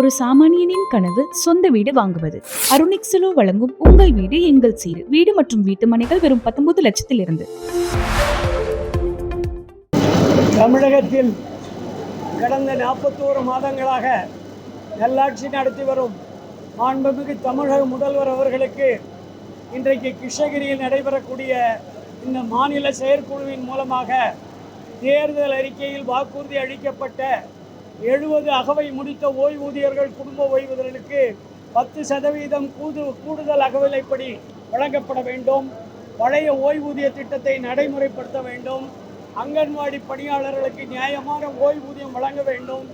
ஒரு சாமானியனின் கனவு சொந்த வீடு வாங்குவது. அருணிக்ஸலோ வழங்கும் உங்கள் வீடு எங்கள் சீடு. வீடு மற்றும் வீட்டு மனைகள் வெறும் 19 லட்சத்தில் இருந்து. தமிழகத்தில் கடந்த 41 மாதங்களாக நல்லாட்சி நடத்தி வரும் மாண்புமிகு தமிழக முதல்வர் அவர்களுக்கு இன்றைக்கு கிருஷ்ணகிரியில் நடைபெறக்கூடிய இந்த மாநில செயற்குழுவின் மூலமாக தேர்தல் அறிக்கையில் வாக்குறுதி அளிக்கப்பட்ட 70 அகவை முடித்த ஓய்வூதியர்கள் குடும்ப ஓய்வூதியர்களுக்கு 10% கூடுதல் அகவிலைப்படி வழங்கப்பட வேண்டும். பழைய ஓய்வூதிய திட்டத்தை நடைமுறைப்படுத்த வேண்டும். அங்கன்வாடி பணியாளர்களுக்கு நியாயமான ஓய்வூதியம் வழங்க வேண்டும்.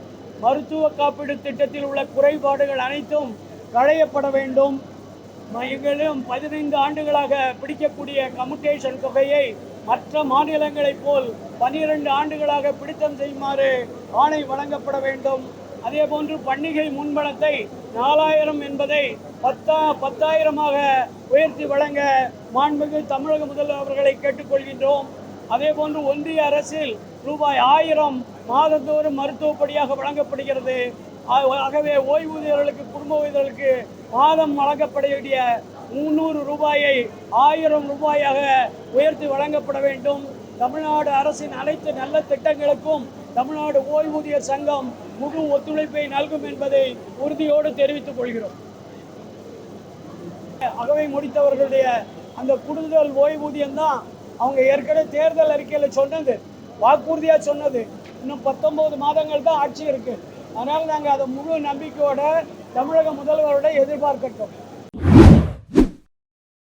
மருத்துவ காப்பீடு திட்டத்தில் உள்ள குறைபாடுகள் அனைத்தும் களையப்பட வேண்டும். எங்களும் 15 ஆண்டுகளாக பிடிக்கக்கூடிய கம்யூட்டேஷன் தொகையை மற்ற மாநிலங்களைப் போல் 12 ஆண்டுகளாக பிடித்தம் செய்யுமாறு ஆணை வழங்கப்பட வேண்டும். அதே போன்று பண்டிகை முன்பணத்தை 4000 என்பதை 10,000 உயர்த்தி வழங்க மாண்புமிகு தமிழக முதல்வர் அவர்களை கேட்டுக்கொள்கின்றோம். அதே போன்று ஒன்றிய அரசில் ரூபாய் 1000 மாதந்தோறும் மருத்துவப்படியாக வழங்கப்படுகிறது. ஆகவே ஓய்வூதியர்களுக்கு குடும்ப ஓய்வூதியர்களுக்கு மாதம் வழங்கப்பட வேண்டிய 300 ரூபாயை 1000 ரூபாயாக உயர்த்தி வழங்கப்பட வேண்டும். தமிழ்நாடு அரசின் அனைத்து நல்ல திட்டங்களுக்கும் தமிழ்நாடு ஓய்வூதியர் சங்கம் முழு ஒத்துழைப்பை நல்கும் என்பதை உறுதியோடு தெரிவித்துக் கொள்கிறோம். அகவை முடித்தவர்களுடைய அந்த கூடுதல் ஓய்வூதியம் தான் அவங்க ஏற்கனவே தேர்தல் அறிக்கையில் சொன்னது, வாக்குறுதியாக சொன்னது. இன்னும் 19 மாதங்கள் தான் ஆட்சி இருக்குது. அதனால் நாங்கள் அதை முழு நம்பிக்கையோட தமிழக முதல்வரோட எதிர்பார்க்கட்டும்.